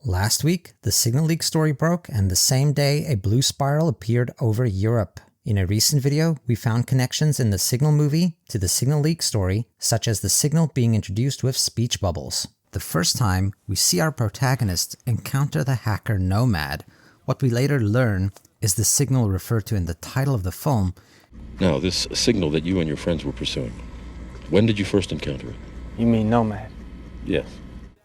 Last week, the Signal leak story broke, and the same day a blue spiral appeared over Europe. In a recent video, we found connections in the Signal movie to the Signal leak story, such as the Signal being introduced with speech bubbles. The first time, we see our protagonist encounter the hacker Nomad. What we later learn is the Signal referred to in the title of the film. Now, this Signal that you and your friends were pursuing, when did you first encounter it? You mean Nomad? Yes.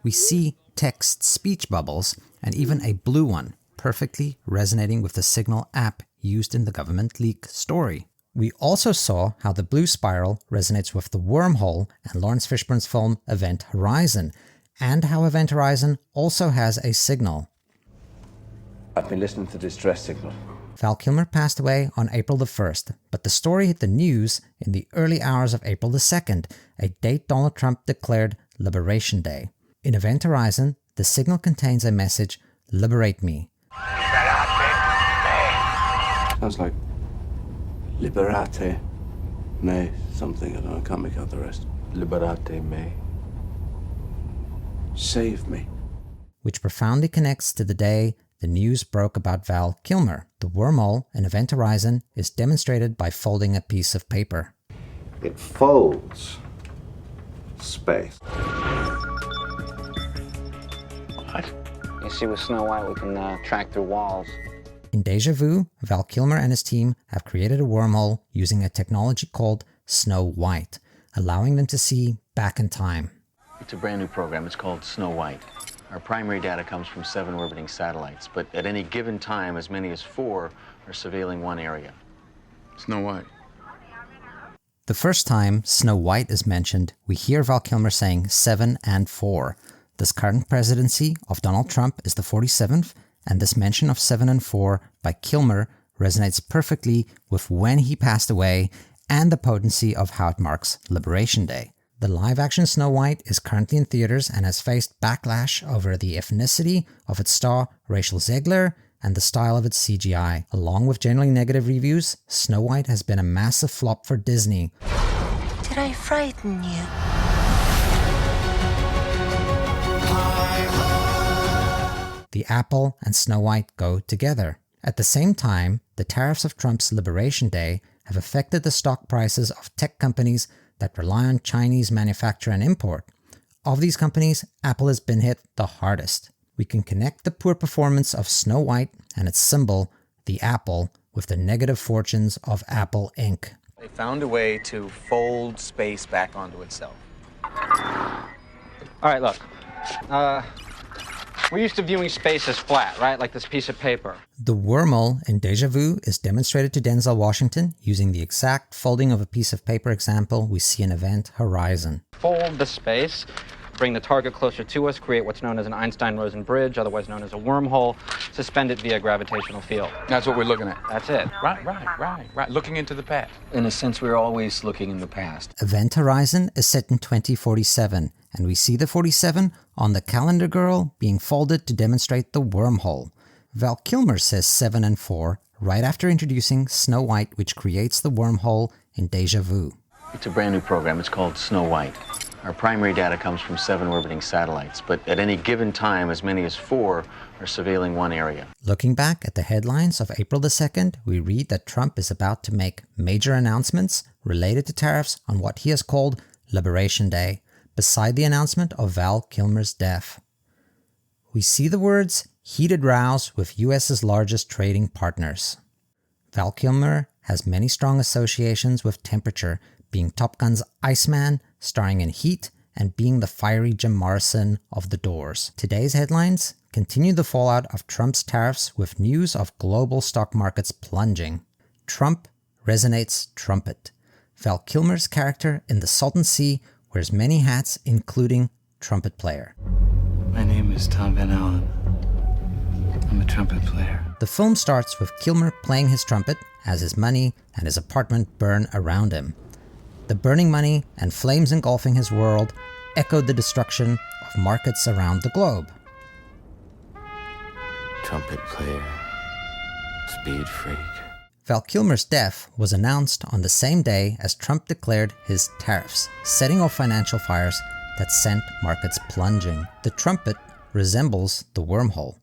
We see text speech bubbles, and even a blue one, perfectly resonating with the Signal app used in the government leak story. We also saw how the blue spiral resonates with the Wormhole and Lawrence Fishburne's film Event Horizon, and how Event Horizon also has a signal. I've been listening to distress signal. Val Kilmer passed away on April the 1st, but the story hit the news in the early hours of April the 2nd, a date Donald Trump declared Liberation Day. In Event Horizon, the signal contains a message, "Liberate me." Sounds like Liberate me something. I don't know, I can't make out the rest. Liberate me. Save me. Which profoundly connects to the day the news broke about Val Kilmer. The wormhole in Event Horizon is demonstrated by folding a piece of paper. It folds space. What? You see, with Snow White, we can track through walls. In Deja Vu, Val Kilmer and his team have created a wormhole using a technology called Snow White, allowing them to see back in time. It's a brand new program. It's called Snow White. Our primary data comes from 7 orbiting satellites, but at any given time, as many as 4 are surveilling one area. Snow White. The first time Snow White is mentioned, we hear Val Kilmer saying 7 and 4. This current presidency of Donald Trump is the 47th, and this mention of 7 and 4 by Kilmer resonates perfectly with when he passed away and the potency of how it marks Liberation Day. The live-action Snow White is currently in theaters and has faced backlash over the ethnicity of its star Rachel Zegler and the style of its CGI. Along with generally negative reviews, Snow White has been a massive flop for Disney. Did I frighten you? The apple and Snow White go together. At the same time, the tariffs of Trump's Liberation Day have affected the stock prices of tech companies that rely on Chinese manufacture and import. Of these companies, Apple has been hit the hardest. We can connect the poor performance of Snow White and its symbol, the apple, with the negative fortunes of Apple Inc. They found a way to fold space back onto itself. All right, look. We're used to viewing space as flat, right? Like this piece of paper. The wormhole in Deja Vu is demonstrated to Denzel Washington using the exact folding of a piece of paper example we see in Event Horizon. Fold the space, bring the target closer to us, create what's known as an Einstein-Rosen bridge, otherwise known as a wormhole, suspend it via gravitational field. That's what we're looking at. That's it. Right. Looking into the past. In a sense, we're always looking in the past. Event Horizon is set in 2047, and we see the 47 on the calendar girl being folded to demonstrate the wormhole. Val Kilmer says 7 and 4 right after introducing Snow White, which creates the wormhole in Deja Vu. It's a brand new program. It's called Snow White. Our primary data comes from 7 orbiting satellites, but at any given time, as many as 4 are surveilling one area. Looking back at the headlines of April the 2nd, we read that Trump is about to make major announcements related to tariffs on what he has called Liberation Day, beside the announcement of Val Kilmer's death. We see the words heated rows with US's largest trading partners. Val Kilmer has many strong associations with temperature, being Top Gun's Iceman, starring in Heat, and being the fiery Jim Morrison of The Doors. Today's headlines continue the fallout of Trump's tariffs with news of global stock markets plunging. Trump resonates trumpet. Val Kilmer's character in The Salton Sea wears many hats, including trumpet player. My name is Tom Van Allen. I'm a trumpet player. The film starts with Kilmer playing his trumpet as his money and his apartment burn around him. The burning money and flames engulfing his world echoed the destruction of markets around the globe. Trumpet player. Speed freak. Val Kilmer's death was announced on the same day as Trump declared his tariffs, setting off financial fires that sent markets plunging. The trumpet resembles the wormhole.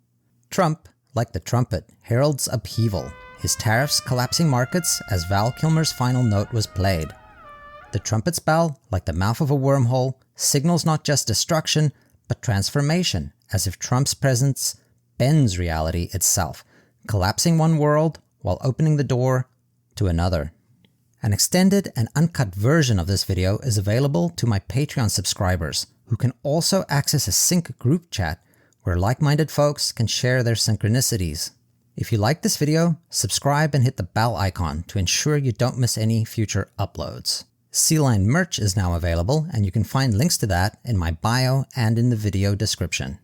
Trump, like the trumpet, heralds upheaval, his tariffs collapsing markets as Val Kilmer's final note was played. The trumpet's bell, like the mouth of a wormhole, signals not just destruction, but transformation, as if Trump's presence bends reality itself, collapsing one world while opening the door to another. An extended and uncut version of this video is available to my Patreon subscribers, who can also access a sync group chat where like-minded folks can share their synchronicities. If you like this video, subscribe and hit the bell icon to ensure you don't miss any future uploads. Sea-Line merch is now available, and you can find links to that in my bio and in the video description.